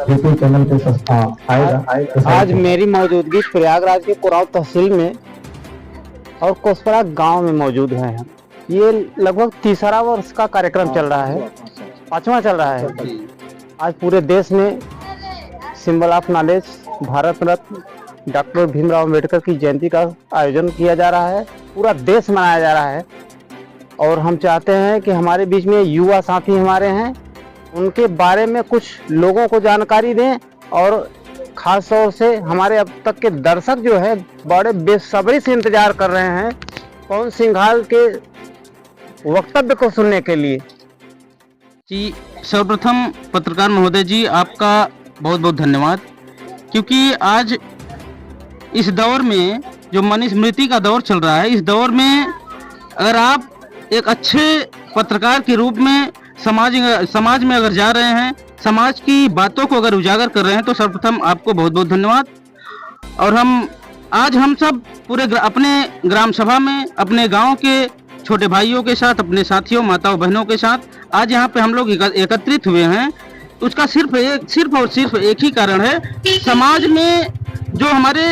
YouTube channel पे आएगा। आज मेरी मौजूदगी प्रयागराज के कुराव तहसील में और कोसपरा गांव में मौजूद हैं हम। ये लगभग तीसरा वर्ष का कार्यक्रम चल रहा है, पांचवा चल रहा है। आज पूरे देश में symbol of knowledge Bharat Ratna doctor Bhimrao Ambedkar की जयंती का आयोजन किया जा रहा है, पूरा देश मनाया जा रहा है। और हम चाहते हैं कि हमारे बीच में युवा साथी हमारे हैं, उनके बारे में कुछ लोगों को जानकारी दें और खास तौर से हमारे अब तक के दर्शक जो है बड़े बेसब्री से इंतजार कर रहे हैं पवन सिंघाल के वक्तव्य को सुनने के लिए। जी, सर्वप्रथम पत्रकार महोदय जी आपका बहुत बहुत धन्यवाद, क्योंकि आज इस दौर में जो मनुस्मृति का दौर चल रहा है, इस दौर में अगर आप एक अच्छे पत्रकार के रूप में समाज में अगर जा रहे हैं, समाज की बातों को अगर उजागर कर रहे हैं, तो सर्वप्रथम आपको बहुत बहुत धन्यवाद। और हम सब पूरे अपने ग्राम सभा में अपने गांव के छोटे भाइयों के साथ, अपने साथियों माताओं बहनों के साथ आज यहाँ पे हम लोग एकत्रित हुए हैं। उसका सिर्फ एक ही कारण है, समाज में जो हमारे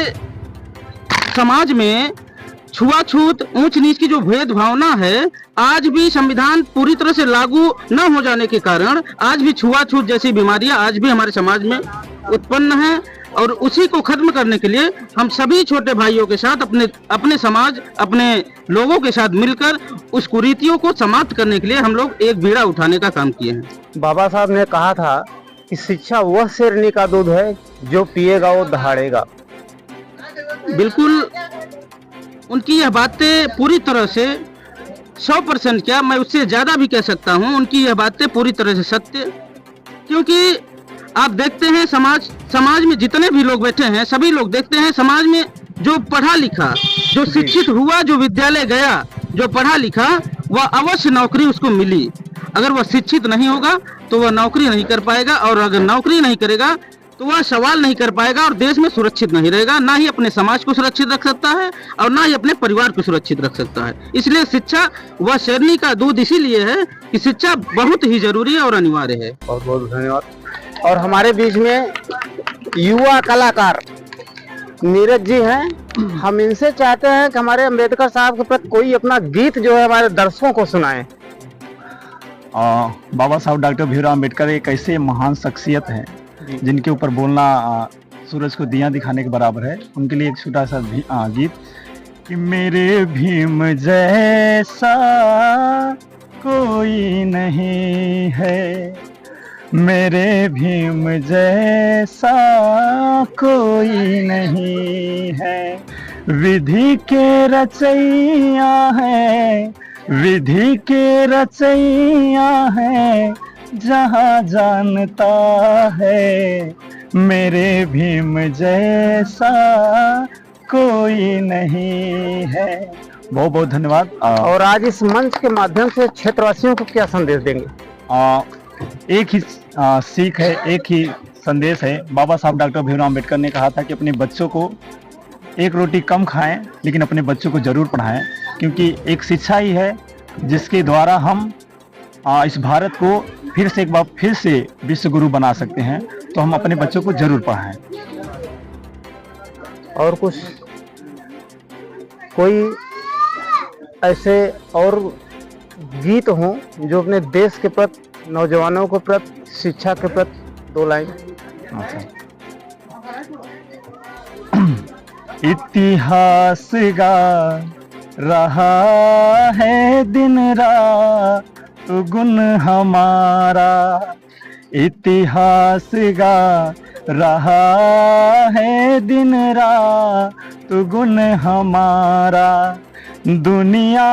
समाज में छुआछूत ऊंच नीच की जो भेदभावना है, आज भी संविधान पूरी तरह से लागू न हो जाने के कारण आज भी छुआछूत जैसी बीमारियां आज भी हमारे समाज में उत्पन्न हैं। और उसी को खत्म करने के लिए हम सभी छोटे भाइयों के साथ अपने समाज, अपने लोगों के साथ मिलकर उस कुरीतियों को समाप्त करने के लिए हम लोग एक बीड़ा उठाने का काम किए हैं। बाबा साहब ने कहा था कि शिक्षा वह शेरनी का दूध है जो पिएगा वो दहाड़ेगा। बिल्कुल, उनकी यह बातें पूरी तरह से 100% क्या मैं उससे ज़्यादा भी कह सकता हूँ, उनकी यह बातें पूरी तरह से सत्य। क्योंकि आप देखते हैं समाज में जितने भी लोग बैठे हैं, सभी लोग देखते हैं समाज में जो पढ़ा लिखा, जो शिक्षित हुआ, जो विद्यालय गया, जो पढ़ा लिखा, वह अवश्य नौकरी उसको मिली। अगर वह शिक्षित नहीं होगा तो वह नौकरी नहीं कर पाएगा, और अगर नौकरी नहीं करेगा तो वह सवाल नहीं कर पाएगा और देश में सुरक्षित नहीं रहेगा। ना ही अपने समाज को सुरक्षित रख सकता है और ना ही अपने परिवार को सुरक्षित रख सकता है। इसलिए शिक्षा वह शेरनी का दूध इसीलिए है कि शिक्षा बहुत ही जरूरी है और अनिवार्य है। बहुत बहुत धन्यवाद। और हमारे बीच में युवा कलाकार नीरज जी हैं। हम इनसे चाहते हैं कि हमारे अम्बेडकर साहब के प्रति कोई अपना गीत जो है हमारे दर्शकों को सुनाएं। बाबा साहब डॉक्टर भीमराव अम्बेडकर एक ऐसे महान शख्सियत हैं जिनके ऊपर बोलना सूरज को दिया दिखाने के बराबर है। उनके लिए एक छोटा सा गीत कि मेरे भीम जैसा कोई नहीं है, मेरे भीम जैसा कोई नहीं है, विधि के रचैया है, विधि के रचैया है, जहाँ जानता है मेरे भीम जैसा कोई नहीं है। बहुत बहुत धन्यवाद। और आज इस मंच के माध्यम से क्षेत्रवासियों को क्या संदेश देंगे? एक ही सीख है, एक ही संदेश है। बाबा साहब डॉक्टर भीमराव अम्बेडकर ने कहा था कि अपने बच्चों को एक रोटी कम खाएं, लेकिन अपने बच्चों को जरूर पढ़ाएं, क्योंकि एक शिक्षा ही है जिसके द्वारा हम इस भारत को फिर से विश्व गुरु बना सकते हैं। तो हम अपने बच्चों को जरूर पढ़ाएं। और कुछ कोई ऐसे और गीत हों जो अपने देश के प्रति, नौजवानों के प्रति, शिक्षा के प्रति 2 लाइन। इतिहास गा रहा है दिन रात गुण हमारा, इतिहास गा रहा है दिन रात गुण हमारा, दुनिया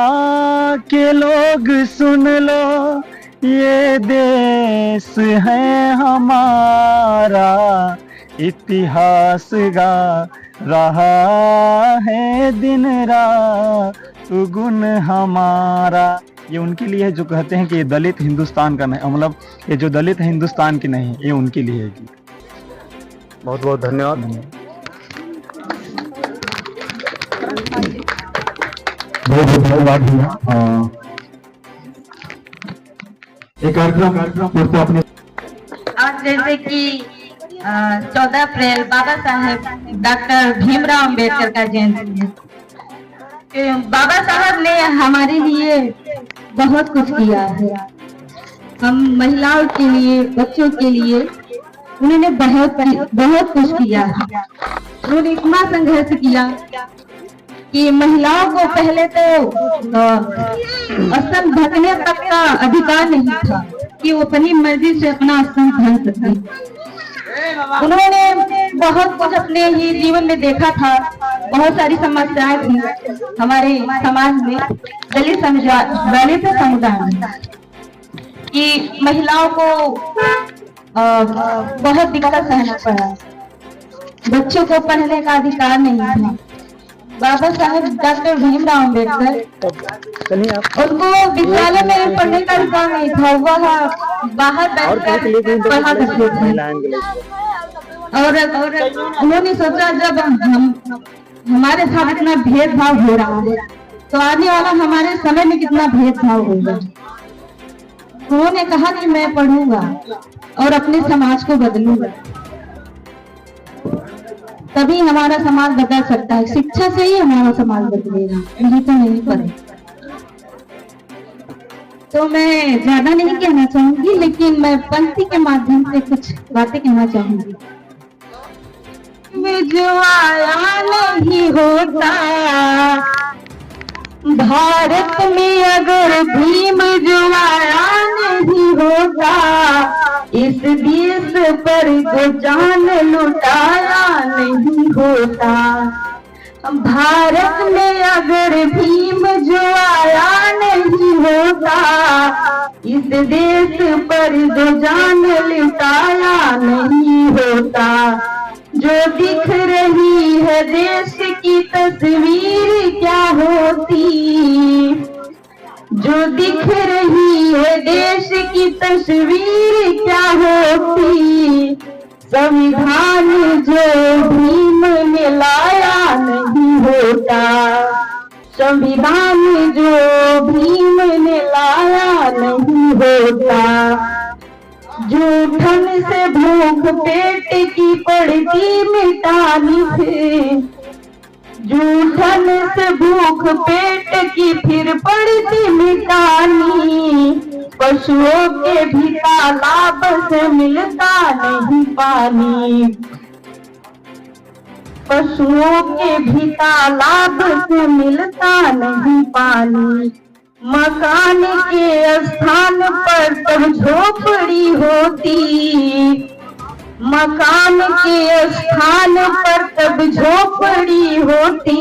के लोग सुन लो ये देश है हमारा, इतिहास गा रहा है दिन रात गुण हमारा। ये उनके लिए है जो कहते हैं कि ये दलित हिंदुस्तान का नहीं, मतलब ये जो दलित है हिंदुस्तान की नहीं, ये उनके लिए है। बहुत बहुत धन्यवाद। बहुत बहुत धन्यवाद भैया। एक कार्यक्रम आज जैसे कि 14 अप्रैल बाबा साहेब डॉक्टर भीमराव अंबेडकर का जयंती है। कि बाबा साहब ने हमारे लिए बहुत कुछ किया है। हम महिलाओं के लिए, बच्चों के लिए उन्होंने बहुत कुछ किया है। उन्होंने इतना संघर्ष किया कि महिलाओं को पहले तो स्तन ढकने तक का अधिकार नहीं था कि वो अपनी मर्जी से अपना स्तन ढक सके। उन्होंने बहुत कुछ अपने ही जीवन में देखा था। बहुत सारी समस्याएं थी हमारे समाज में, दलित समुदाय में, कि महिलाओं को बहुत दिक्कत सहना पड़ा। बच्चों को पढ़ने का अधिकार नहीं था। बाबा साहेब डॉक्टर भीमराव अम्बेडकर, उनको विद्यालय में पढ़ने का अधिकार नहीं था। वह बाहर बैठकर पढ़ा करते थे। और उन्होंने सोचा जब हमारे साथ इतना भेदभाव हो रहा है तो आने वाला हमारे समय में कितना भेदभाव होगा। उन्होंने कहा कि मैं पढ़ूंगा और अपने समाज को बदलूंगा, तभी हमारा समाज बदल सकता है। शिक्षा से ही हमारा समाज बदलेगा, नहीं तो नहीं पड़ेगा। तो मैं ज्यादा नहीं कहना चाहूंगी, लेकिन मैं पंक्ति के माध्यम से कुछ बातें कहना चाहूंगी। जो आया नहीं होता भारत में, अगर भीम जो आया नहीं होता, इस देश पर जो जान लुटाया नहीं होता। भारत में अगर भीम जो आया नहीं होता, इस देश पर जो जान लुटाया नहीं होता। जो दिख रही है देश की तस्वीर क्या होती, जो दिख रही है देश की तस्वीर क्या होती। संविधान जो भीम ने लाया नहीं होता, संविधान जो भीम ने लाया नहीं होता। जूठन से भूख पेट की पड़ती मिटानी थी, जूठन से भूख पेट की फिर पड़ती मिटानी। पशुओं के भी तालाब से मिलता नहीं पानी, पशुओं के भी तालाब से मिलता नहीं पानी। मकान के स्थान पर तब झोपड़ी होती, मकान के स्थान पर तब झोपड़ी होती।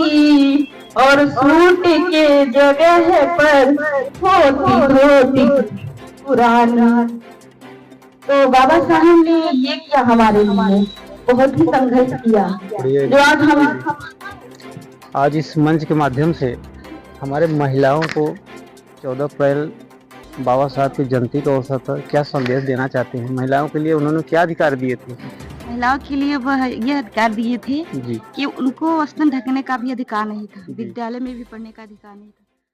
और सूट के जगह पर होती धोती पुरानी। तो बाबा साहब ने ये किया हमारे लिए, बहुत ही संघर्ष किया। जो आज इस मंच के माध्यम से हमारे महिलाओं को 14 अप्रैल बाबा साहब की जयंती के अवसर पर क्या संदेश देना चाहते हैं? महिलाओं के लिए उन्होंने क्या अधिकार दिए थे? महिलाओं के लिए वह यह अधिकार दिए थे जी। कि उनको स्तन ढकने का भी अधिकार नहीं था, विद्यालय में भी पढ़ने का अधिकार नहीं था।